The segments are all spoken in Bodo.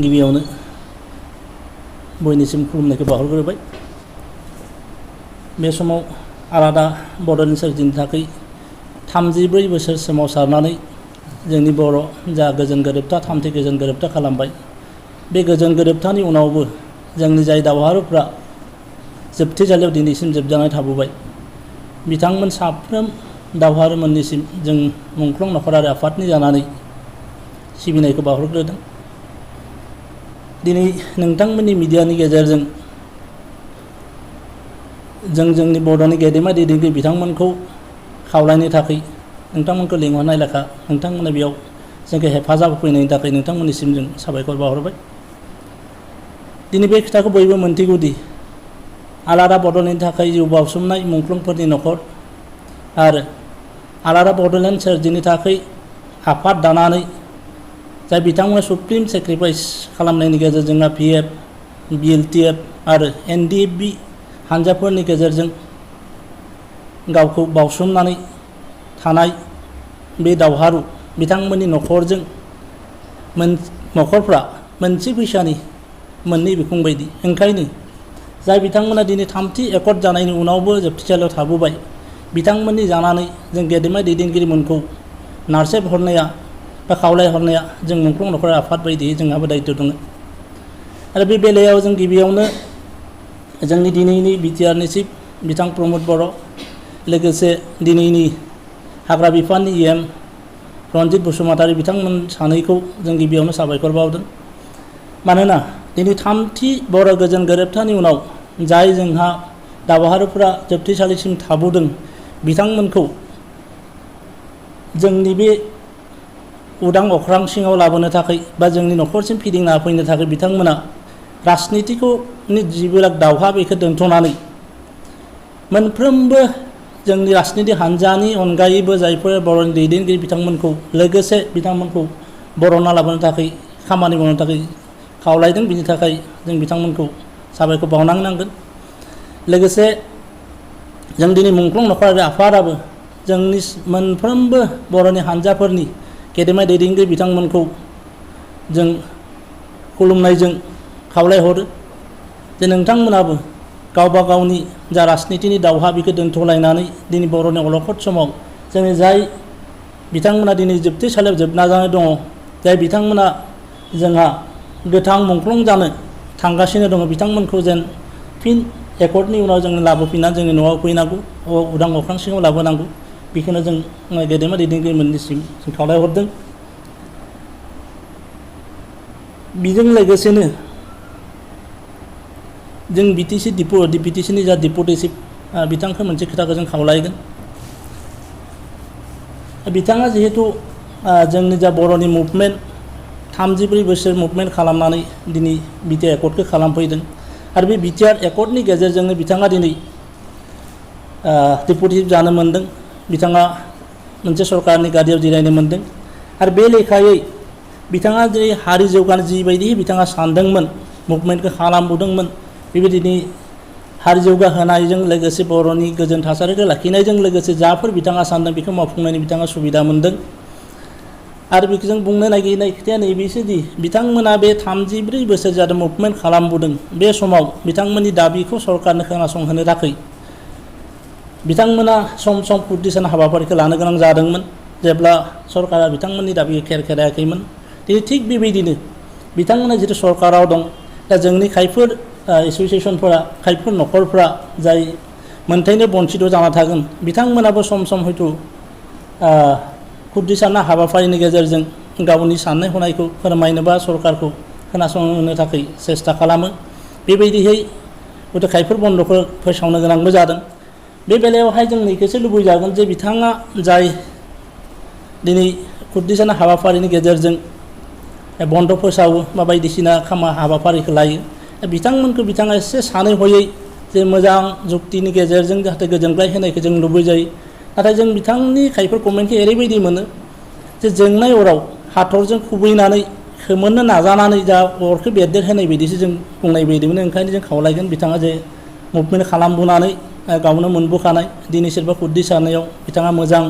गिबियावनो बयनिसिम खुलुमनायखौ बावहरग्रोबाय। बे समाव आलादा बड'लेण्ड सोरजिनो थाखाय 34 बोसोर सोमावसारनानै जोंनि बर' जा गोजोन गोरोबथा थामथि गोजोन गोरोबथा खालामबाय, बे गोजोन गोरोबथानि उनावबो जोंनि जाय दावहारुफ्रा जोबथेसालियाव दिनैसिम जोबजानानै थाबोबाय, बिथांमोन साफ्रोम दावहारुमोननिसिम जों मुंख्लं नखरारि आफादनि जानानै सिबिनायखौ बावहरग्रोदों। दिनै नोंथांमोननि मिडियानि गेजेरजों जों जोंनि बर'नि गेदेमा दैदेनगिरि बिथांमोनखौ खावलायनो थाखाय नोंथांमोनखौ लिंहरनाय लेखा नोंथांमोना बेयाव जोंखौ हेफाजाब होफैनायनि थाखाय नोंथांमोननिसिम जों साबायखर बावहरबाय। दिनै बे खोथाखौ बयबो मोनथिगौदि आलादा बड'लेण्डनि थाखाय जिउ बाउसोमनाय मुंख्लंफोरनि नखर आरो आलादा बड'लेण्ड सोरजिनो थाखाय आफाद दानानै जाय बिथांमोना सुप्रिम सेक्रिफाइस खालामनायनि गेजेरजों PF, BLTF आरो NDFB हानजाफोरनि गेजेरजों गावखौ बाउसोमनानै थानाय बे दावहारु बिथांमोननि नखरजों नखरफ्रा मोनसे फैसानि मोननै बिखुं बायदि। ओंखायनो जाय बिथांमोना दिनै थामथि एकर्ड जानायनि उनावबो जोबथेसालियाव थाबोबाय, बिथांमोननि जानानै जों गेदेमा दैदेनगिरिमोनखौ नारसेब हरनाया बा खावलायहरनाया जों मुंख्लं नखरारि आफाद बायदियै जोंहाबो दायित्व दङ। आरो बे बेलायाव जों गिबियावनो जोंनि दिनैनि बिटिआरनि चिफ बिथां प्रमद बर', लोगोसे दिनैनि हाग्रा बिफाननि EM रन्जित बसुमतारी बिथांमोन सानैखौ जों गिबियावनो साबायखर बावदों। मानोना दिनै थामथि बर' गोजोन गोरोबथानि उनाव जाय जोंहा दावहारुफोरा जोबथेसालिसिम थाबोदों, बिथांमोनखौ जोंनि बे उदां अख्रां सिङाव लाबोनो थाखाय बा जोंनि नखरसिम फिदिंना फैनो थाखाय बिथांमोना राजनितिखौ जिबिलाक दावहा बेखौ दोनथ'नानै मोनफ्रोमबो जोंनि राजनिति हानजानि अनगायैबो जायफोर बर'नि दैदेनगिरि बिथांमोनखौ लोगोसे बिथांमोनखौ बर'ना लाबोनो थाखाय खामानि मावनो थाखाय खावलायदों। बिनि थाखाय जों बिथांमोनखौ साबायखर बावनांगोन। लोगोसे जों दिनै मुंख्लं नखरारि आफादाबो जोंनि मोनफ्रोमबो बर'नि हानजाफोरनि गेदेमा दैदेनगिरि बिथांमोनखौ जों खुलुमनायजों खावलायहरो जे नोंथांमोनाबो गावबा गावनि जा राजनितिनि दावहा बेखौ दोनथ'लायनानै दिनै बर'नि अलखद समाव जोंनि जाय बिथांमोना दिनै जोबथेसालियाव जोबना जानाय दङ, जाय बिथांमोना जोंहा गोथां मुंख्लं जानो थांगासिनो दङ, बिथांमोनखौ जेन फिन एकर्डनि उनाव जों लाबोफिननानै जोंनि न'आव फैनांगौ, उदां अख्रां सिङाव लाबोनांगौ, बेखौनो जों गेदेमा दैदेनगिरिमोननिसिम जों खावलायहरदों। बेजों लोगोसेनो जों BTCनि जा डिपुटि चिफ बिथांखौ मोनसे खोथाखौ जों खावलायगोन। बिथाङा जिहेतु जोंनि जा बर'नि मुभमेन्ट 34 बोसोर मुभमेन्ट खालामनानै दिनै बिटिआर एकर्डखौ खालामफैदों आरो बे बिटिआर एकर्डनि गेजेरजोंनो बिथाङा दिनै डिपुटि चिफ जानो मोन्दों। बिथाङा मोनसे सरकारनि गादियाव जिरायनो मोन्दों आरो बे लेखायै बिथाङा जेरै हारि जौगानो जिबायदि बिथाङा सानदोंमोन, मुभमेन्टखौ खालामबोदोंमोन, बेबायदिनो हारि जौगाहोनायजों लोगोसे बर'नि गोजोन थासारिखौ लाखिनायजों लोगोसे जाफोर बिथाङा सानदों बेखौ मावफुंनायनि बिथाङा सुबिदा मोन्दों। आरो बेखौ जों बुंनो नागिरनाय खोथाया नैबेसोदि बिथांमोना बे 34 बोसोर जादों मुभमेन्ट खालामबोदों, बे समाव बिथांमोननि दाबिखौ सरकारनो खोनासंहोनो थाखाय बिथांमोना सम सम कुर्दिसान हाबाफारिखौ लानो गोनां जादोंमोन जेब्ला सरकारा बिथांमोननि दाबिखौ खेरायाखैमोन। दिनै थिग बेबायदिनो बिथांमोना जितु सरकाराव दं, दा जोंनि खायफोर एस'सियेसनफोरा खायफोर नखरफ्रा जाय मोनथायनो बन्सित जाना थागोन, बिथांमोनाबो सम सम हयथ' कुर्दिसाना हाबाफारिनि गेजेरजों गावनि साननाय हनायखौ फोरमायनो बा सरकारखौ खोनासंहोनो थाखाय सेस्था खालामो। बेबायदिहै हयथ' खायफोर बन्द'खौ फोसावनो गोनांबो जादों। बे बेलायावहाय जों नैखौसो लुबैजागोन जे बिथाङा जाय दिनै कुर्दिसाना हाबाफारिनि गेजेरजों बन्द' फोसावो बा बायदिसिना हाबाफारिखौ लायो, बिथांमोनखौ बिथाङा एसे सानै हयै जे मोजां जुक्तिनि गेजेरजों जाहाथे गोजोनग्लाय होनायखौ जों लुबैजायो। नाथाय जों बिथांनि खायफोर कमेन्टखौ ओरैबायदि मोनो जे जोंनाय अराव हाथरजों खुबैनानै खोमोरनो नाजानानै जा अरखौ बेरदेरहोनाय बायदिसो जों बुंनाय बायदिमोन। ओंखायनो जों खावलायगोन बिथाङा जे मुभमेन्ट खालामबोनानै गावनो मोनबोखानाय दिनै सोरबा कुर्दिसानायाव बिथाङा मोजां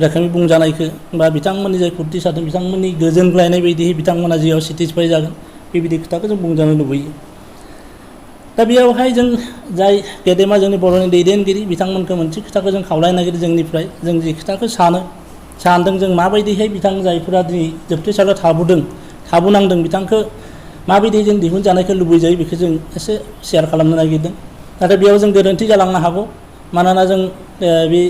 रोखोमै बुंजानायखौ बा बिथांमोननि जाय कुर्दिसादों बिथांमोननि गोजोनग्लायनाय बायदियै बिथांमोना जिउआव सेटिसफाइ जागोन, बेबायदि खोथाखौ जों बुंजानो लुबैयो। दा बेयावहाय जों जाय गेदेमा जोंनि बर'नि दैदेनगिरि बिथांमोनखौ मोनसे खोथाखौ जों खावलायनो नागिरो जोंनिफ्राय, जों जि खोथाखौ सानदों जों माबायदिहाय बिथां जायफोरा दिनै जोबथेसालियाव थाबोनांदों बिथांखौ माबायदि जों दिहुनजानायखौ लुबैजायो बेखौ जों एसे शेयार खालामनो नागिरदों। नाथाय बेयाव जों गोरोन्थि जालांनो हागौ, मानोना जों बे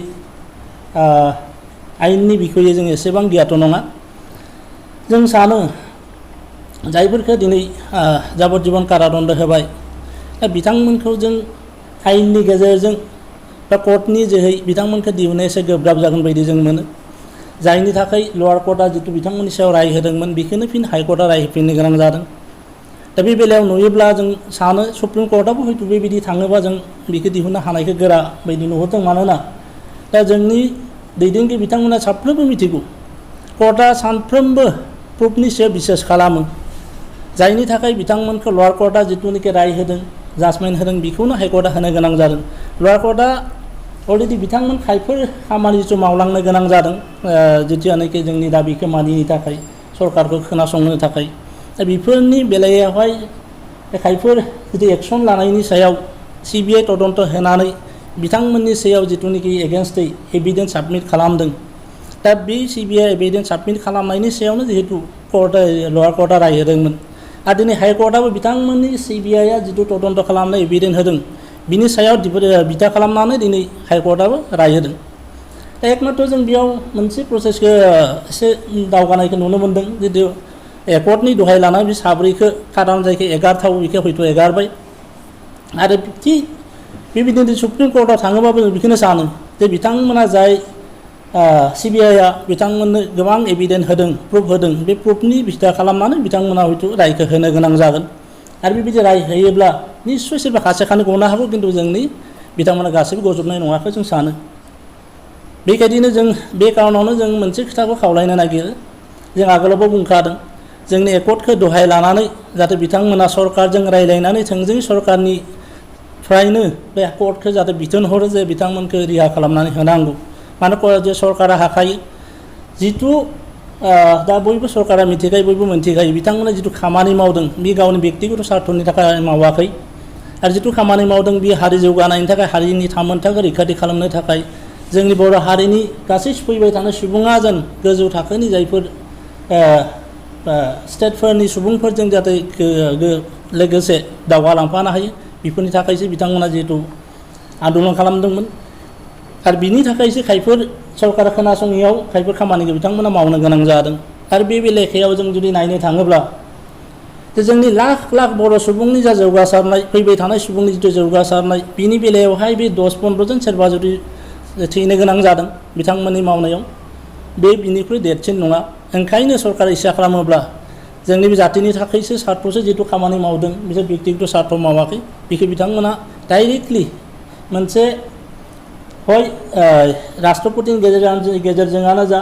आयेननि बिखयै जों एसेबां गियाथ' नङा। जों सानो जायफोरखौ दिनै जाबज्जिबन कारादन्ड होबाय, दा बिथांमोनखौ जों आयेननि गेजेरजों बा कर्टनि जोहै बिथांमोनखौ दिहुननो एसे गोब्राब जागोन बायदि जों मोनो। जायनि थाखाय लवार कर्टआ जितु बिथांमोननि सायाव राय होदोंमोन बेखौनो फिन हाइकर्टआ राय होफिननो गोनां जादों। दा बे बेलायाव नुयोब्ला जों सानो सुप्रिम कर्टआबो हयथ' बेबायदि थाङोबा जों बेखौ दिहुननो हानायखौ गोरा बायदि नुहुरदों। मानोना दा जोंनि दैदेनगिरि बिथांमोना साफ्रोमबो मिथिगौ कर्टआ सानफ्रोमबो प्रुफनि सायाव बिसास खालामो, जायनि थाखाय बिथांमोनखौ लवार कर्टआ जिथुनिखि राय होदों जाजमेन्ट होदों बेखौनो हाइकर्टआ होनो गोनां जादों। लवार कर्टआ अलरेडि बिथांमोन खायफोर खामानि जिथु मावलांनो गोनां जादों जितियानोखि जोंनि दाबिखौ मानिनो थाखाय सरकारखौ खोनासंनो थाखाय। दा बेफोरनि बेलायावहाय खायफोर जुदि एक्सन लानायनि सायाव CBI तदन्त होनानै बिथांमोननि सायाव जिथुनिखि एगेन्स्टै एभिडेन्स साबमिट खालामदों, दा बे CBI एभिडेन्स साबमिट खालामनायनि सायावनो जिहेतु लवार कर्टआ राय होदोंमोन। आरो दिनै हाइकर्टआबो बिथांमोननि CBIआ जिथु तदन्त खालामनाय एभिडेन्स होदों बिनि सायाव बिथा खालामनानै दिनै हाइकर्टआबो राय होदों। दा एकमात्र जों बेयाव मोनसे प्रसेसखौ एसे दावगानायखौ नुनो मोन्दों। जितु कर्टनि दहाय लानानै बे साब्रैखौ खादान जायखौ एगारथाव बेखौ हयथ' एगारबाय। आरो थिग बेबायदिनो सुप्रिम कर्टआव थाङोबाबो जों बेखौनो सानो जे बिथांमोना जाय CBIआ बिथांमोननो गोबां एभिडेन्स होदों, प्रुफ होदों, बे प्रुफनि बिथा खालामनानै बिथांमोना हयथ' रायखौ होनो गोनां जागोन। आरो बेबायदि राय होयोब्ला निस्सय सोरबा खासे खानै गनो हागौ, खिन्थु जोंनि बिथांमोना गासैबो गजबनाय नङाखौ जों सानो। बेबायदिनो जों बे कारनावनो जों मोनसे खोथाखौ खावलायनो नागिरो, जों आगोलावबो बुंखादों जोंनि एकर्टखौ दहाय लानानै जाहाथे बिथांमोना सरकारजों रायज्लायनानै थोंजोङै सरकारनिफ्रायनो बे कर्टखौ जाहाथे बिथोन हरो जे बिथांमोनखौ रिहा खालामनानै होनांगौ। मानो जे सरकारा हाखायो जितु दा बयबो सरकारा मिथिखायो, बयबो मोनथिखायो बिथांमोना जितु खामानि मावदों बे गावनि बेक्तिगत स्वार्थनि थाखाय मावाखै। आरो जितु खामानि मावदों बे हारि जौगानायनि थाखाय, हारिनि थामोन्थाखौ रैखाथि खालामनो थाखाय, जोंनि बर' हारिनि गासै फैबाय थानाय सुबुङा जेन गोजौ थाखोनि जायफोर स्टेटफोरनि सुबुंफोरजों जाहाथे लोगोसे दावगालांफानो हायो, बेफोरनि थाखायसो बिथांमोना जिहेतु आन्दलन खालामदोंमोन। आरो बिनि थाखायसो खायफोर सरकारा खोनासङैयाव खायफोर खामानिखौ बिथांमोना मावनो गोनां जादों। आरो बे बेलेखायाव जों जुदि नायनो थाङोब्ला जे जोंनि लाख लाख बर' सुबुंनि जा जौगासारनाय, फैबाय थानाय सुबुंनि जिथु जौगासारनाय, बिनि बेलायावहाय बे 10-15 जन सोरबा जुदि थैनो गोनां जादों बिथांमोननि मावनायाव, बे बिनिख्रुइ देरसिन नङा। ओंखायनो सरकारा इसा खालामोब्ला जोंनि बे जातिनि थाखायसो स्वार्थ'सो जिथु खामानि मावदों, बिसोर बेक्तिगत स्वार्थ मावाखै, बेखौ बिथांमोना डाइरेक्टलि मोनसे हय राष्ट्रपतिनि गेजेरजोंआनो जा,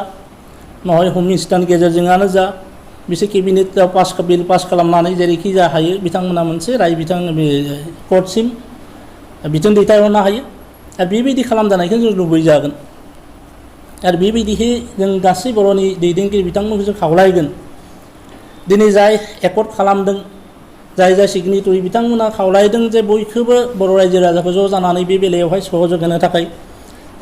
नहय हम मिनिस्टारनि गेजेरजोंआनो जा, बिसोर केबिनेटआव बिल पास खालामनानै जेरैखि जा हायो बिथांमोना मोनसे राय कर्टसिम बिथोन दैथायहरनो हायो। आरो बेबायदि खालामजानायखौ जों लुबैजागोन। आरो बेबायदिहै जों गासै बर'नि दैदेनगिरि बिथांमोनखौ जों खावलायगोन, दिनै जाय एकर्ड खालामदों, जाय सिगनेटरि बिथांमोना खावलायदों जे बयखौबो बर' रायजो राजाखौ ज' जानानै बे बेलायावहाय सहयोग होनो थाखाय।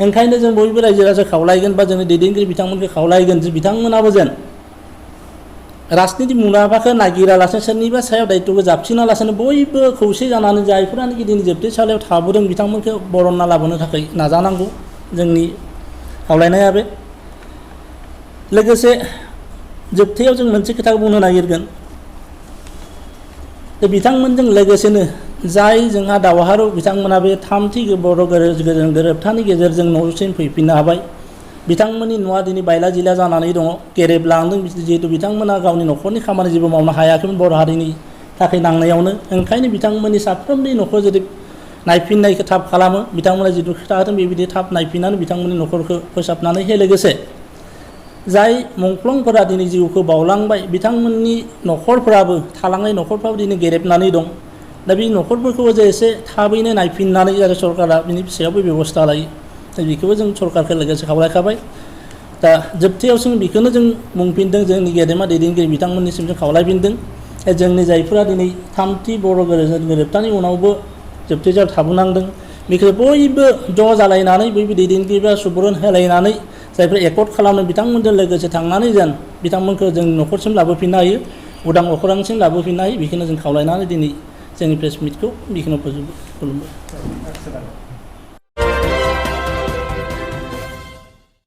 ओंखायनो जों बयबो रायजो राजा खावलायगोन बा जोंनि दैदेनगिरि बिथांमोनखौ खावलायगोन जे बिथांमोनाबो जेन राजनिति मुलाम्फाखौ नागिरालासेनो, सोरनिबा सायाव दायित्वखौ जाबसिनालासेनो बयबो खौसे जानानै जायफोरानोखि दिनै जोबथेसालियाव थाबोदों बिथांमोनखौ बरनना लाबोनो थाखाय नाजानांगौ। जोंनि खावलायनाया बे। लोगोसे जोबथायाव जों मोनसे खोथाखौ बुंनो नागिरगोन जे बिथांमोनजों लोगोसेनो जाय जोंहा दावहारु बिथांमोना बे थामथि बर' गोरोबथानि गेजेरजों न'सिम फैफिननो हाबाय। बिथांमोननि न'आ दिनै बायला जिला जानानै दङ, गेरेबलांदों, जिहेतु बिथांमोना गावनि न'खरनि खामानि जेबो मावनो हायाखैमोन बर' हारिनि थाखाय नांनायावनो। ओंखायनो बिथांमोननि साफ्रोमबोनि न'खौ जुदि नायफिननायखौ थाब खालामो, बिथांमोना जिथु खोथा होदों बेबायदि थाब नायफिननानै बिथांमोननि न'खरखौ फोसाबनानै होयो। लोगोसे जाय मुंख्लंफोरा दिनै जिउखौ बावलांबाय बिथांमोननि न'खरफ्राबो, थालांनाय न'खरफ्राबो दिनै गेरेबनानै दं। दा बे न'खरफोरखौबो जे एसे थाबैनो नायफिननानै आरो सरकारा बिनि सायावबो बेब'स्था लायो, दा बेखौबो जों सरकारखौ लोगोसे खावलायखाबाय। दा जोबथायाव जों बेखौनो जों बुंफिनदों, जोंनि गेदेमा दैदेनगिरि बिथांमोननिसिम जों खावलायफिनदों जोंनि जायफोरा दिनै थामथि बर' गोरोबथानि उनावबो जोबथेजायाव थाबोनांदों बेखौ बयबो ज' जालायनानै बयबो दैदेनगिरिफ्रा सुबुरुन होलायनानै जायफोर एकर्ड खालामनो बिथांमोनजों लोगोसे थांनानै जेन बिथांमोनखौ जों न'खरसिम लाबोफिननो हायो उदां अख्रांसिम लाबोफिननो हायो बेखौनो जों खावलायनानै दिनै जोंनि प्रेस मिटखौ बेखौनो फोजोबो खुलुमबाय।